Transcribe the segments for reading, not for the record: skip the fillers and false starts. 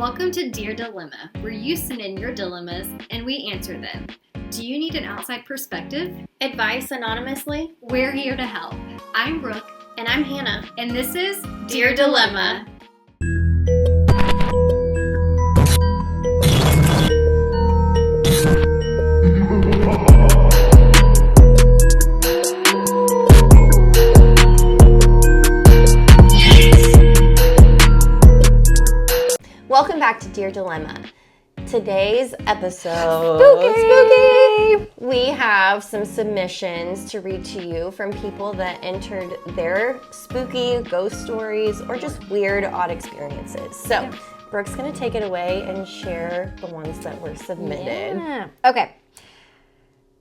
Welcome to Dear Dilemma, where you send in your dilemmas and we answer them. Do you need an outside perspective? Advice anonymously? We're here to help. I'm Brooke. And I'm Hannah. And this is Dear Dilemma. Welcome back to Dear Dilemma. Today's episode, spooky! We have some submissions to read to you from people that entered their spooky ghost stories or just weird, odd experiences. So, Brooke's gonna take it away and share the ones that were submitted. Yeah. Okay.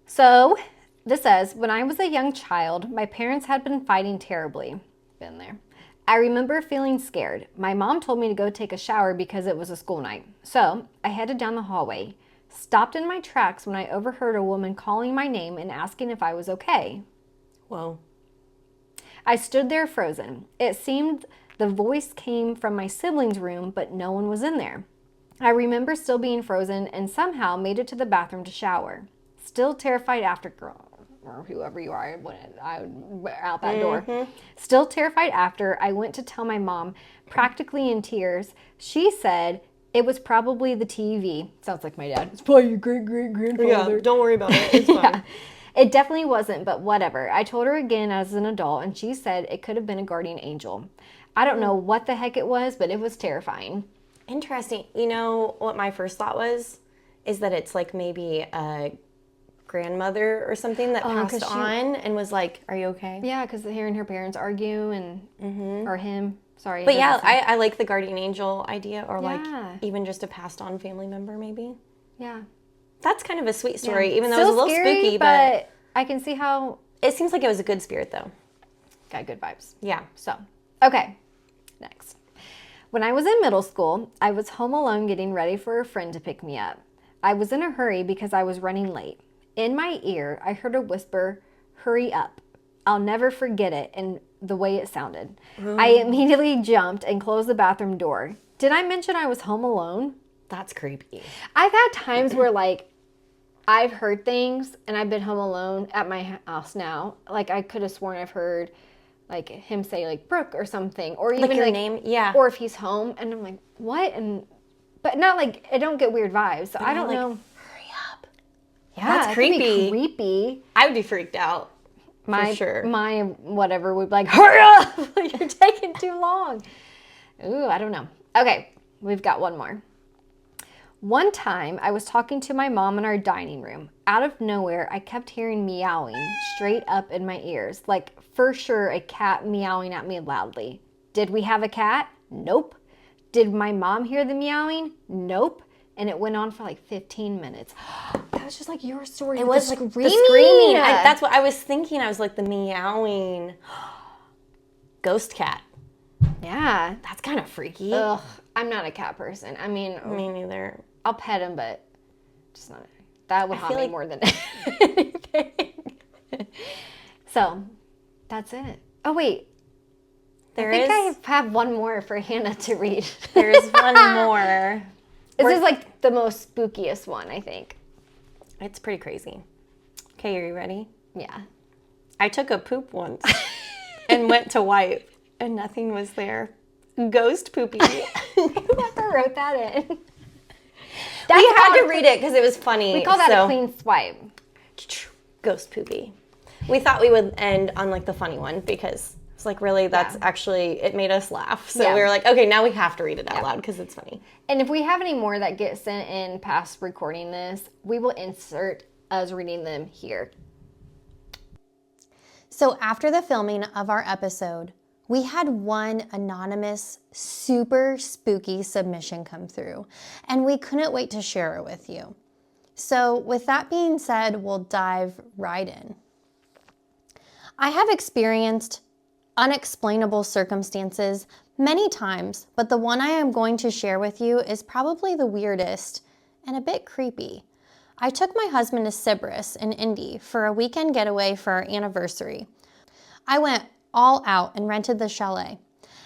So, this says, when I was a young child, my parents had been fighting terribly. Been there. I remember feeling scared. My mom told me to go take a shower because it was a school night. So I headed down the hallway, stopped in my tracks when I overheard a woman calling my name and asking if I was okay. Whoa. I stood there frozen. It seemed the voice came from my siblings' room, but no one was in there. I remember still being frozen and somehow made it to the bathroom to shower. Still terrified after, girl, or whoever you are, I went out that door. Still terrified after, I went to tell my mom, practically in tears. She said it was probably the TV. Sounds like my dad. It's probably your great-great-grandfather. Yeah, don't worry about it. It's fine. Yeah. It definitely wasn't, but whatever. I told her again as an adult, and she said it could have been a guardian angel. I don't know what the heck it was, but it was terrifying. Interesting. You know what my first thought was? Is that it's like maybe a grandmother or something that passed on and was like, are you okay? Yeah, because hearing her parents argue and or him. Sorry. But yeah, I like the guardian angel idea, or like Yeah. even just a passed on family member maybe. Yeah. That's kind of a sweet story, Yeah. even though Still it was a little scary, spooky, but I can see how it seems like it was a good spirit though. got good vibes. Yeah. So, okay. Next. When I was in middle school, I was home alone getting ready for a friend to pick me up. I was in a hurry because I was running late. In my ear, I heard a whisper, "Hurry up." I'll never forget it and the way it sounded. I immediately jumped and closed the bathroom door. Did I mention I was home alone? That's creepy. I've had times where like I've heard things and I've been home alone at my house now. Like I could have sworn I've heard like him say like Brooke or something, or even Like your name? Yeah. or if he's home and I'm like, what? But not like I don't get weird vibes. So I don't like, know. Yeah, That's it could be creepy. creepy. I would be freaked out. My sure. my whatever would be like, hurry up! You're taking too long. Ooh, I don't know. Okay, we've got one more. One time, I was talking to my mom in our dining room. Out of nowhere, I kept hearing meowing straight up in my ears, like for sure a cat meowing at me loudly. Did we have a cat? Nope. Did my mom hear the meowing? Nope. And it went on for like 15 minutes. That was just like your story. It with was the like screaming. the screaming. That's what I was thinking. I was like the meowing ghost cat. Yeah. That's kind of freaky. Ugh. I'm not a cat person. I mean, Me neither. I'll pet him, but just not. That would haunt me like- more than anything. So, that's it. Oh wait, I think I have one more for Hannah to read. There's one more. This is like the most spookiest one, I think. It's pretty crazy. Okay, are you ready? Yeah. I took a poop once and went to wipe and nothing was there. Ghost poopy. Whoever wrote that in. We had to read it because it was funny. We call that a clean swipe. Ghost poopy. We thought we would end on like the funny one because it's like really that's actually, it made us laugh. So we were like, okay, now we have to read it out loud because it's funny. And if we have any more that get sent in past recording this, we will insert us reading them here. So after the filming of our episode, we had one anonymous, super spooky submission come through, and we couldn't wait to share it with you. So with that being said, we'll dive right in. I have experienced unexplainable circumstances many times, but the one I am going to share with you is probably the weirdest and a bit creepy. I took my husband to Sybaris in Indy for a weekend getaway for our anniversary. I went all out and rented the chalet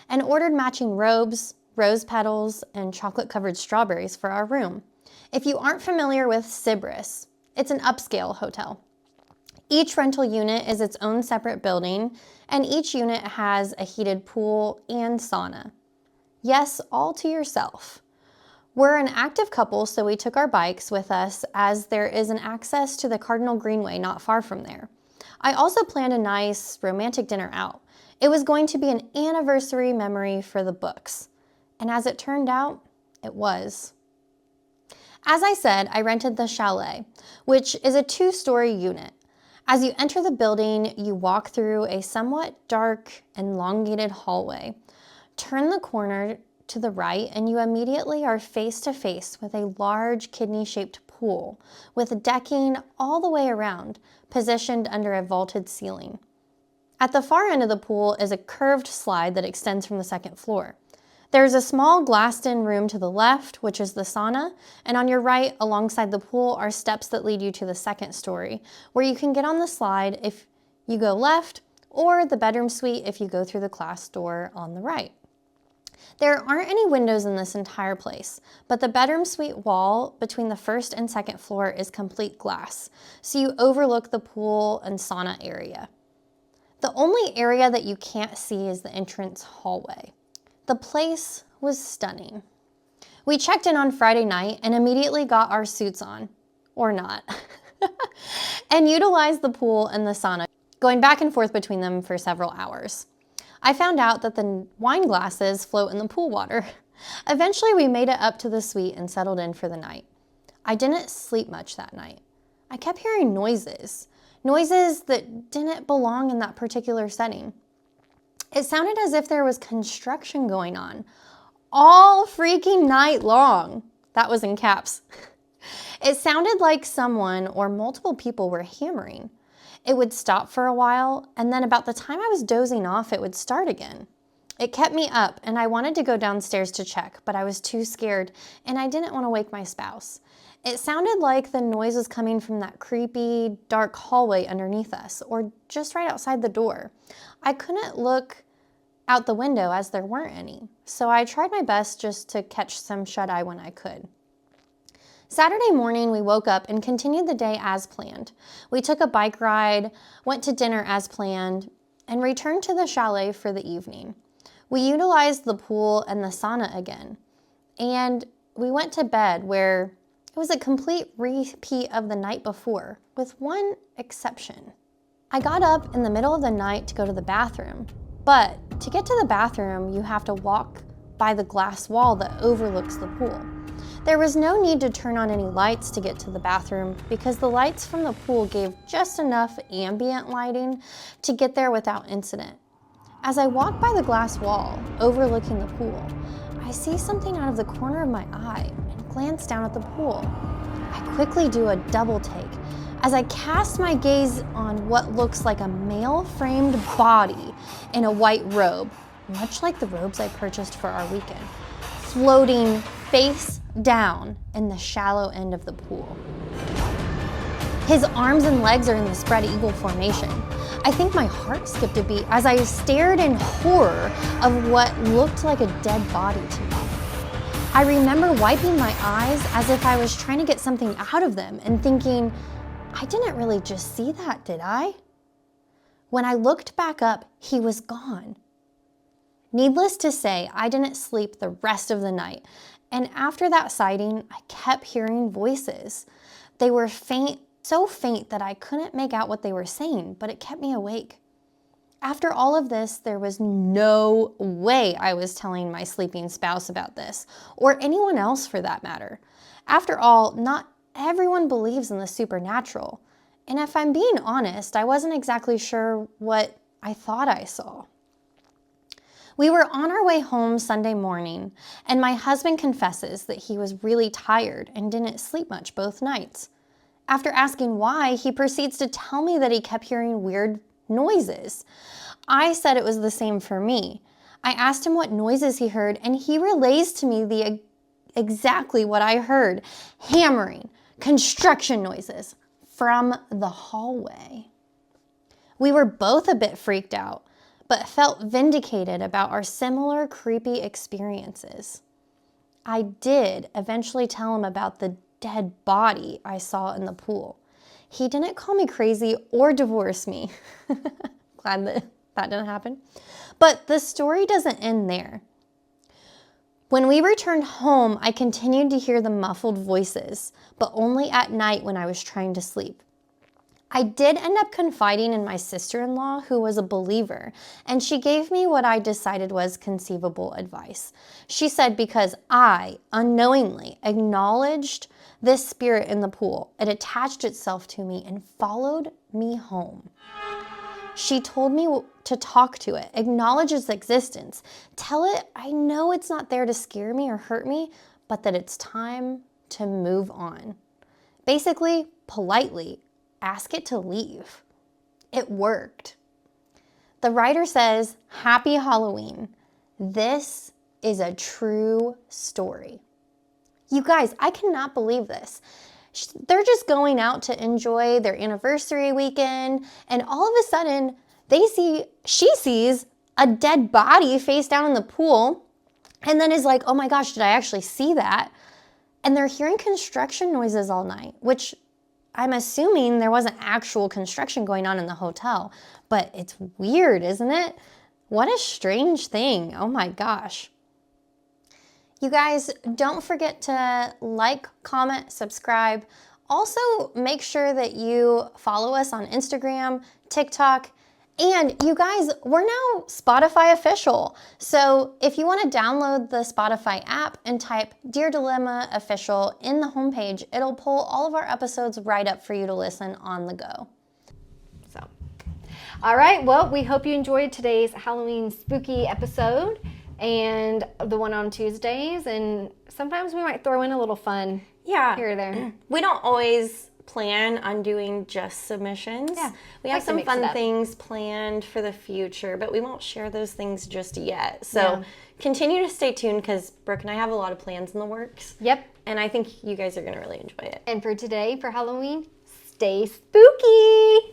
and ordered matching robes, rose petals, and chocolate-covered strawberries for our room. If you aren't familiar with Sybaris, it's an upscale hotel. Each rental unit is its own separate building, and each unit has a heated pool and sauna. Yes, all to yourself. We're an active couple, so we took our bikes with us as there is an access to the Cardinal Greenway not far from there. I also planned a nice romantic dinner out. It was going to be an anniversary memory for the books. And as it turned out, it was. As I said, I rented the chalet, which is a 2-story unit. As you enter the building, you walk through a somewhat dark, elongated hallway. Turn the corner to the right and you immediately are face to face with a large kidney-shaped pool with decking all the way around, positioned under a vaulted ceiling. At the far end of the pool is a curved slide that extends from the second floor. There's a small glassed-in room to the left, which is the sauna, and on your right, alongside the pool, are steps that lead you to the second story, where you can get on the slide if you go left, or the bedroom suite if you go through the glass door on the right. There aren't any windows in this entire place, but the bedroom suite wall between the first and second floor is complete glass, so you overlook the pool and sauna area. The only area that you can't see is the entrance hallway. The place was stunning. We checked in on Friday night and immediately got our suits on, or not, and utilized the pool and the sauna, going back and forth between them for several hours. I found out that the wine glasses float in the pool water. Eventually, we made it up to the suite and settled in for the night. I didn't sleep much that night. I kept hearing noises that didn't belong in that particular setting. It sounded as if there was construction going on all freaking night long. That was in caps. It sounded like someone or multiple people were hammering. It would stop for a while, and then about the time I was dozing off, it would start again. It kept me up, and I wanted to go downstairs to check, but I was too scared, and I didn't want to wake my spouse. It sounded like the noise was coming from that creepy, dark hallway underneath us, or just right outside the door. I couldn't look out the window as there weren't any, so I tried my best just to catch some shut-eye when I could. Saturday morning, we woke up and continued the day as planned. We took a bike ride, went to dinner as planned, and returned to the chalet for the evening. We utilized the pool and the sauna again, and we went to bed where it was a complete repeat of the night before, with one exception. I got up in the middle of the night to go to the bathroom, but to get to the bathroom, you have to walk by the glass wall that overlooks the pool. There was no need to turn on any lights to get to the bathroom because the lights from the pool gave just enough ambient lighting to get there without incident. As I walk by the glass wall overlooking the pool, I see something out of the corner of my eye and glance down at the pool. I quickly do a double take as I cast my gaze on what looks like a male-framed body in a white robe, much like the robes I purchased for our weekend, floating face down in the shallow end of the pool. His arms and legs are in the spread eagle formation. I think my heart skipped a beat as I stared in horror of what looked like a dead body to me. I remember wiping my eyes as if I was trying to get something out of them and thinking, I didn't really just see that, did I? When I looked back up, he was gone. Needless to say, I didn't sleep the rest of the night. And after that sighting, I kept hearing voices. They were faint, so faint that I couldn't make out what they were saying, but it kept me awake. After all of this, there was no way I was telling my sleeping spouse about this, or anyone else for that matter. After all, not everyone believes in the supernatural. And if I'm being honest, I wasn't exactly sure what I thought I saw. We were on our way home Sunday morning, and my husband confesses that he was really tired and didn't sleep much both nights. After asking why, he proceeds to tell me that he kept hearing weird noises. I said it was the same for me. I asked him what noises he heard, and he relays to me exactly what I heard: hammering, construction noises from the hallway. We were both a bit freaked out, but felt vindicated about our similar creepy experiences. I did eventually tell him about the dead body I saw in the pool. He didn't call me crazy or divorce me. Glad that didn't happen. But the story doesn't end there. When we returned home, I continued to hear the muffled voices, but only at night when I was trying to sleep. I did end up confiding in my sister-in-law, who was a believer, and she gave me what I decided was conceivable advice. She said because I unknowingly acknowledged this spirit in the pool, it attached itself to me and followed me home. She told me to talk to it, acknowledge its existence, tell it I know it's not there to scare me or hurt me, but that it's time to move on. Basically, politely, ask it to leave. It worked. The writer says, "Happy Halloween. This is a true story." You guys, I cannot believe this. They're just going out to enjoy their anniversary weekend, and all of a sudden, she sees a dead body face down in the pool, and then is like, oh my gosh, did I actually see that? And they're hearing construction noises all night, which I'm assuming there wasn't actual construction going on in the hotel, but it's weird, isn't it? What a strange thing. Oh my gosh. You guys, don't forget to like, comment, subscribe. Also, make sure that you follow us on Instagram, TikTok, and you guys, we're now Spotify official. So if you want to download the Spotify app and type Dear Dilemma Official in the homepage, it'll pull all of our episodes right up for you to listen on the go. So, all right. Well, we hope you enjoyed today's Halloween spooky episode and the one on Tuesdays. And sometimes we might throw in a little fun here or there. We don't always plan on doing just submissions. Yeah, we have some fun things planned for the future, but we won't share those things just yet. So continue to stay tuned because Brooke and I have a lot of plans in the works. Yep. And I think you guys are going to really enjoy it. And for today, for Halloween, stay spooky!